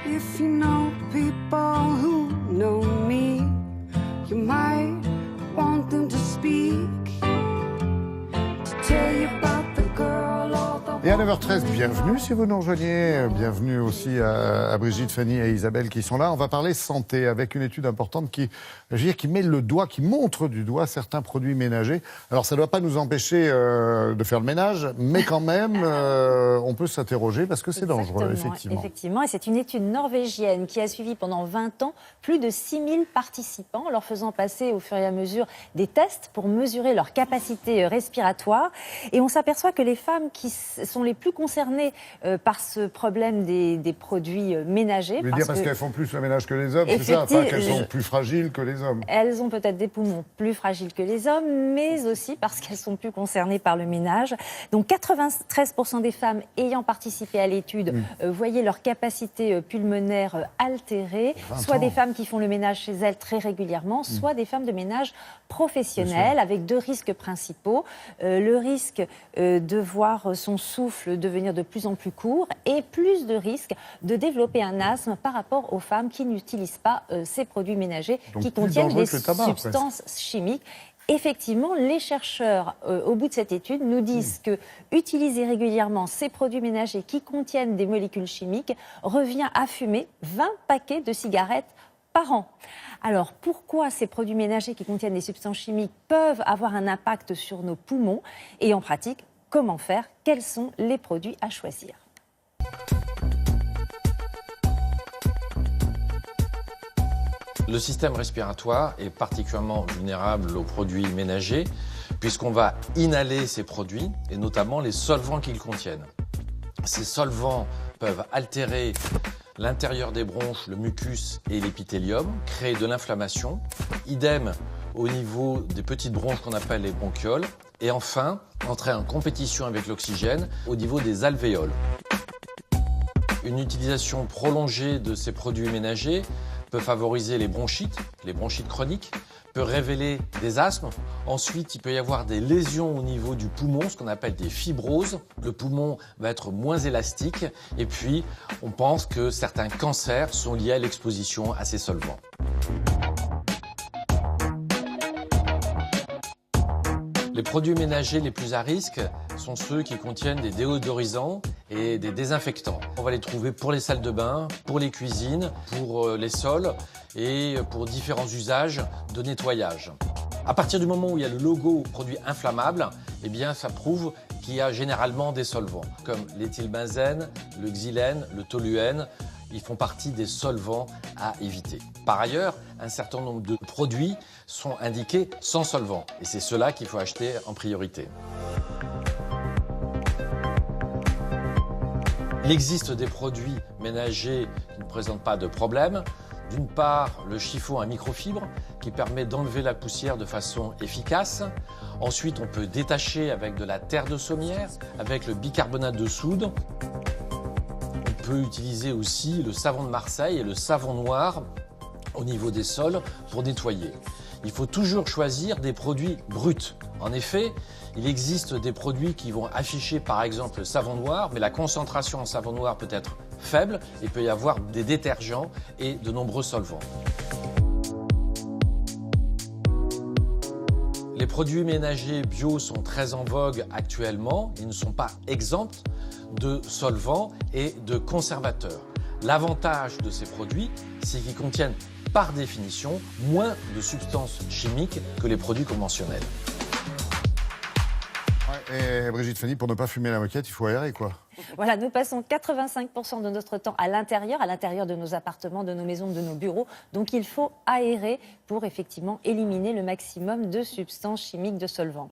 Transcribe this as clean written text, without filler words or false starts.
If you know people who know me, you might want them to speak, to tell you about the girl or the... Et à 9h13, bienvenue si vous nous rejoignez. Bienvenue aussi à Brigitte, Fanny et Isabelle qui sont là. On va parler santé avec une étude importante qui met le doigt, qui montre du doigt certains produits ménagers. Alors ça ne doit pas nous empêcher de faire le ménage, mais quand même, on peut s'interroger parce que c'est dangereux, effectivement. Effectivement, et c'est une étude norvégienne qui a suivi pendant 20 ans plus de 6000 participants, leur faisant passer au fur et à mesure des tests pour mesurer leur capacité respiratoire. Et on s'aperçoit que les femmes qui sont les plus concernées par ce problème des produits ménagers... Vous voulez dire parce qu'elles font plus le ménage que les hommes, c'est ça? Pas qu'elles sont plus fragiles que les hommes. Elles ont peut-être des poumons plus fragiles que les hommes, mais aussi parce qu'elles sont plus concernées par le ménage. Donc 93% des femmes ayant participé à l'étude voyaient leur capacité pulmonaire altérée, soit des femmes qui font le ménage chez elles très régulièrement, soit des femmes de ménage professionnelles, avec deux risques principaux. Le risque de voir son souffle devenir de plus en plus court et plus de risques de développer un asthme par rapport aux femmes qui n'utilisent pas ces produits ménagers. Donc, qui contiennent des substances chimiques. Effectivement, les chercheurs, au bout de cette étude, nous disent que utiliser régulièrement ces produits ménagers qui contiennent des molécules chimiques revient à fumer 20 paquets de cigarettes par an. Alors, pourquoi ces produits ménagers qui contiennent des substances chimiques peuvent avoir un impact sur nos poumons? Et en pratique, comment faire? Quels sont les produits à choisir? Le système respiratoire est particulièrement vulnérable aux produits ménagers puisqu'on va inhaler ces produits et notamment les solvants qu'ils contiennent. Ces solvants peuvent altérer l'intérieur des bronches, le mucus et l'épithélium, créer de l'inflammation. Idem au niveau des petites bronches qu'on appelle les bronchioles. Et enfin, entrer en compétition avec l'oxygène au niveau des alvéoles. Une utilisation prolongée de ces produits ménagers peut favoriser les bronchites chroniques, peut révéler des asthmes. Ensuite, il peut y avoir des lésions au niveau du poumon, ce qu'on appelle des fibroses. Le poumon va être moins élastique. Et puis, on pense que certains cancers sont liés à l'exposition à ces solvants. Les produits ménagers les plus à risque sont ceux qui contiennent des déodorisants et des désinfectants. On va les trouver pour les salles de bain, pour les cuisines, pour les sols et pour différents usages de nettoyage. À partir du moment où il y a le logo produit inflammable, eh bien ça prouve qu'il y a généralement des solvants comme l'éthylbenzène, le xylène, le toluène. Ils font partie des solvants à éviter. Par ailleurs, un certain nombre de produits sont indiqués sans solvant. Et c'est ceux-là qu'il faut acheter en priorité. Il existe des produits ménagers qui ne présentent pas de problème. D'une part, le chiffon à microfibres qui permet d'enlever la poussière de façon efficace. Ensuite, on peut détacher avec de la terre de sommière, avec le bicarbonate de soude. On peut utiliser aussi le savon de Marseille et le savon noir au niveau des sols pour nettoyer. Il faut toujours choisir des produits bruts. En effet, il existe des produits qui vont afficher par exemple le savon noir, mais la concentration en savon noir peut être faible et il peut y avoir des détergents et de nombreux solvants. Les produits ménagers bio sont très en vogue actuellement. Ils ne sont pas exempts de solvants et de conservateurs. L'avantage de ces produits, c'est qu'ils contiennent par définition moins de substances chimiques que les produits conventionnels. Et Brigitte, Fanny, pour ne pas fumer la moquette, il faut aérer quoi? Voilà, nous passons 85% de notre temps à l'intérieur de nos appartements, de nos maisons, de nos bureaux. Donc il faut aérer pour effectivement éliminer le maximum de substances chimiques, de solvants.